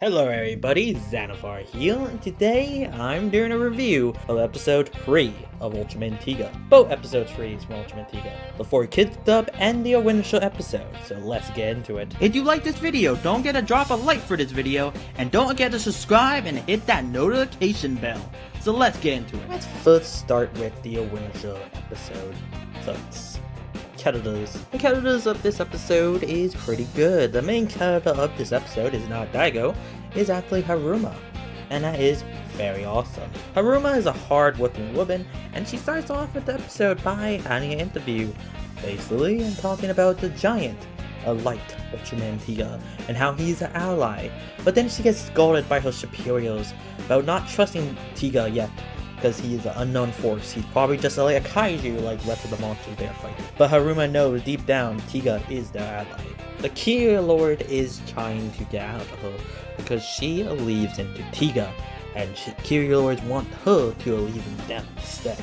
Hello everybody, Xanavar here, and today I'm doing a review of episode 3 of Ultraman Tiga. Both episode 3s from Ultraman Tiga, the 4Kids dub and the initial episode, so let's get into it. If you like this video, don't forget to drop a like for this video, and don't forget to subscribe and hit that notification bell. So let's get into it. Let's first start with the initial episode. The characters of this episode is pretty good. The main character of this episode is not Daigo, it's actually Haruma, and that is very awesome. Haruma is a hard-working woman, and she starts off with the episode by having an interview, basically, and talking about the giant, a light Ultraman Tiga, and how he's an ally. But then she gets scolded by her superiors about not trusting Tiga yet, because he is an unknown force. He's probably just like a kaiju like the rest of the monsters they are fighting. But Haruma knows deep down Tiga is their ally. The Kyrieloid is trying to get out of her because she believes into Tiga, and Kyrieloids want her to believe in them instead,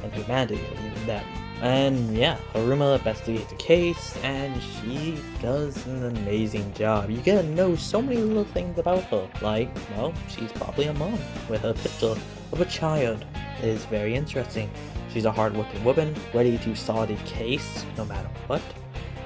and humanity to believe in them. And yeah, Haruma investigates the case, and she does an amazing job. You get to know so many little things about her, like, well, she's probably a mom, with her picture of a child. It is very interesting. She's a hard-working woman, ready to solve the case, no matter what,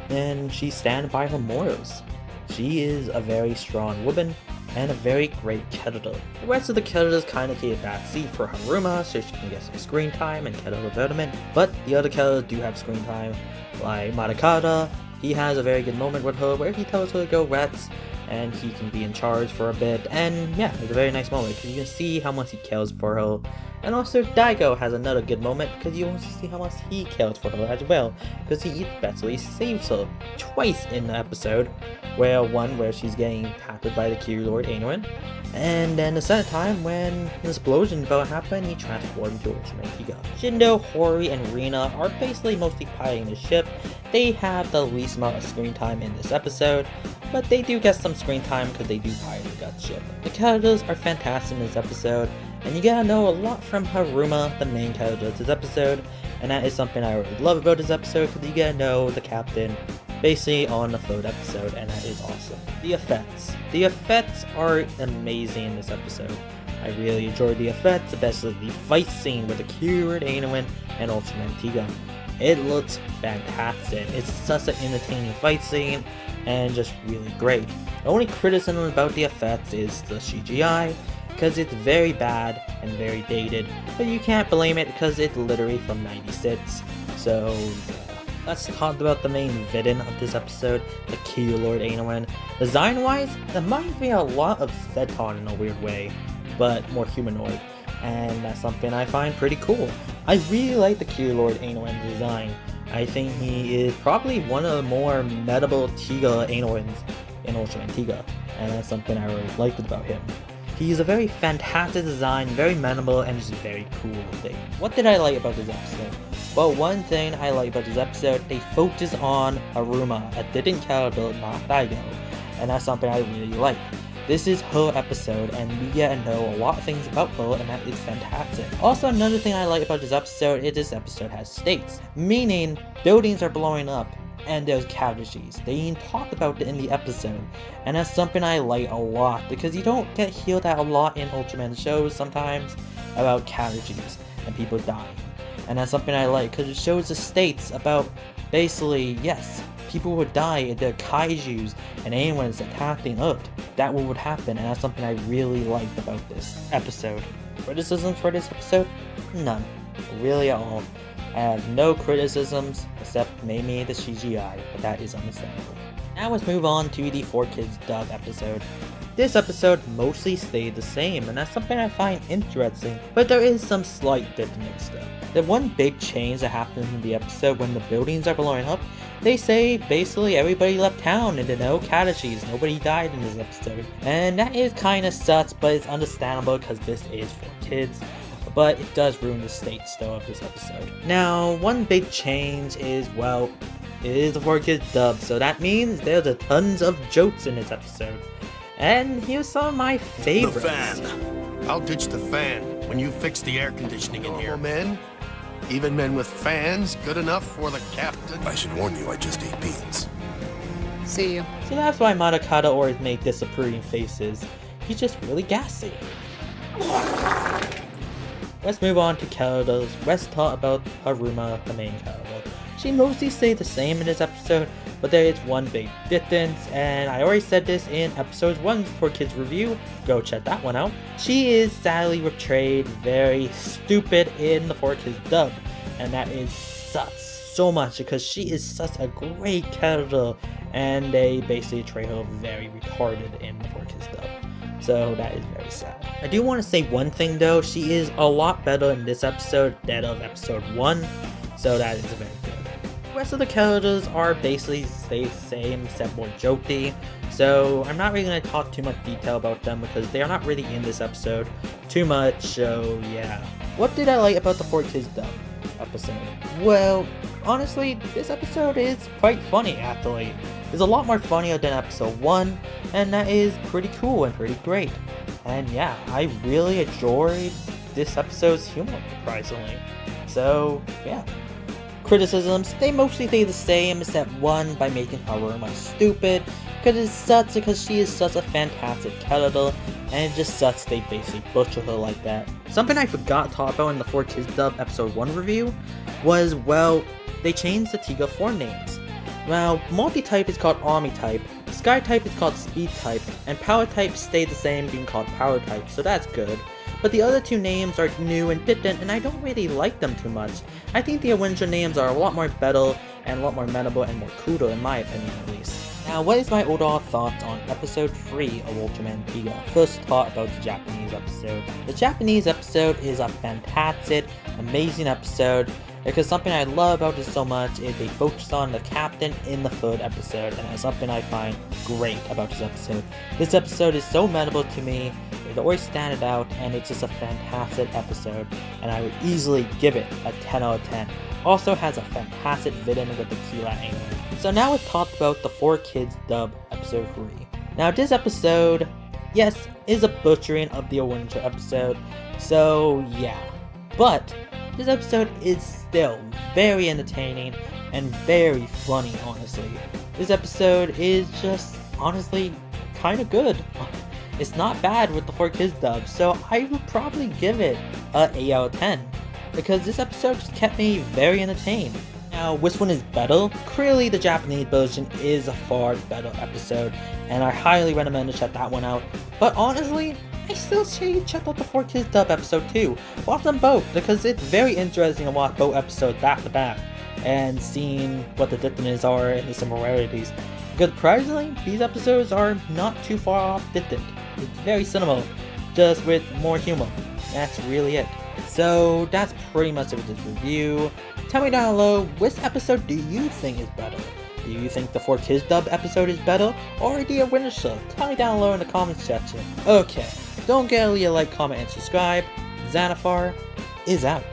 and she stands by her morals. She is a very strong woman, and a very great character. The rest of the characters kinda take a backseat for Haruma so she can get some screen time and character development, but the other characters do have screen time, like Madakata. He has a very good moment with her where he tells her to go rats, and he can be in charge for a bit, and yeah, it's a very nice moment because you can see how much he cares for her. And also Daigo has another good moment because you also see how much he cares for her as well, because he eventually saves her twice in the episode, where she's getting tackled by the Kyrieloid Alien, and then the second time when an explosion about to happen, he transformed into Ultraman Tiga. Shindo, Hori, and Rina are basically mostly piloting the ship. They have the least amount of screen time in this episode, but they do get some screen time because they do pilot that ship. The characters are fantastic in this episode, and you gotta know a lot from Haruma, the main character of this episode, and that is something I really love about this episode because you gotta know the captain basically on the third episode, and that is awesome. The effects are amazing in this episode. I really enjoyed the effects, especially the fight scene with the Kyrieloid Alien and Ultraman Tiga. It looks fantastic. It's such an entertaining fight scene and just really great. The only criticism about the effects is the CGI, because it's very bad and very dated, but you can't blame it because it's literally from '96. So let's talk about the main villain of this episode, the Kyrieloid Alien. Design-wise, it reminds me a lot of Zeton in a weird way, but more humanoid, and that's something I find pretty cool. I really like the Kyrieloid Alien design. I think he is probably one of the more medable Tiga aliens in Ultraman Tiga, and that's something I really liked about him. He's a very fantastic design, very memorable, and just very cool thing. What did I like about this episode? Well, one thing I like about this episode, they focus on Haruma, a different character, not Daigo, and that's something I really like. This is her episode, and we get to know a lot of things about her, and that is fantastic. Also, another thing I like about this episode is this episode has stakes, meaning buildings are blowing up, and there's casualties. They even talk about it in the episode, and that's something I like a lot, because you don't get heard that a lot in Ultraman shows sometimes, about casualties and people dying. And that's something I like, because it shows the stakes about, basically, yes, people would die if they're kaijus and anyone's attacking Earth. That would happen, and that's something I really liked about this episode. Criticisms for this episode? None. Really at all. I have no criticisms, except maybe the CGI, but that is understandable. Now let's move on to the 4Kids dub episode. This episode mostly stayed the same, and that's something I find interesting, but there is some slight difference though. The one big change that happens in the episode when the buildings are blowing up, they say basically everybody left town and there are no casualties, nobody died in this episode. And that is kinda sucks, but it's understandable because this is for kids. But it does ruin the stakes though of this episode. Now, one big change is, well, it is a 4Kids dub, so that means there's a tons of jokes in this episode. And here's some of my favorites. The fan. I'll ditch the fan when you fix the air conditioning in here. Men? Even men with fans, good enough for the captain? I should warn you, I just ate beans. See you. So that's why Madakata always make disapproving faces. he's just really gassy. Let's move on to characters. Let's talk about Haruma, the main character. She mostly stays the same in this episode, but there is one big difference, and I already said this in episode 1 for Kids Review, go check that one out. She is sadly portrayed very stupid in the 4Kids dub, and that is sucks so much because she is such a great character, and they basically portray her very retarded in the 4Kids dub. So that is very sad. I do want to say one thing though, she is a lot better in this episode than of episode 1, so that is very good. The rest of the characters are basically the same except more jokey, so I'm not really going to talk too much detail about them because they are not really in this episode too much, so yeah. What did I like about the 4Kids dub episode? Well, honestly, this episode is quite funny actually. It's a lot more funnier than episode 1, and that is pretty cool and pretty great. And yeah, I really enjoyed this episode's humor, surprisingly. So yeah. Criticisms, they mostly stay the same except one by making Haruma stupid, because it sucks because she is such a fantastic character, and it just sucks they basically butcher her like that. Something I forgot to talk about in the 4Kids dub episode 1 review was, well, they changed the Tiga form names. Now, multi-type is called Army type, Sky type is called Speed type, and Power type stayed the same being called Power type, so that's good. But the other two names are new and different, and I don't really like them too much. I think the Avenger names are a lot more better, and a lot more memorable and more cooler in my opinion at least. Now, what is my overall thoughts on episode 3 of Ultraman Tiga? First thought about the Japanese episode. The Japanese episode is a fantastic, amazing episode, because something I love about it so much is they focus on the captain in the 3rd episode, and that's something I find great about this episode. This episode is so memorable to me, it always stands out, and it's just a fantastic episode, and I would easily give it a 10 out of 10. Also has a fantastic villain with the Kila angle. So now let's talk about the 4Kids dub episode 3. Now this episode, yes, is a butchering of the Avenger episode, so yeah. But this episode is still very entertaining and very funny, honestly. This episode is just, honestly, kinda good. It's not bad with the 4Kids dub, so I would probably give it a 8 out of 10. Because this episode just kept me very entertained. Now, which one is better? Clearly the Japanese version is a far better episode, and I highly recommend to check that one out. But honestly, I still say you check out the 4Kids dub episode too. Watch them both, because it's very interesting to watch both episodes back to back, and seeing what the differences are and the similarities. Because surprisingly, these episodes are not too far off different. It's very similar, just with more humor. That's really it. So that's pretty much it with this review. Tell me down below, which episode do you think is better? Do you think the 4Kids dub episode is better, or the Winter Show? Tell me down below in the comments section. Okay, don't forget to leave a like, comment, and subscribe. Xanaphar is out.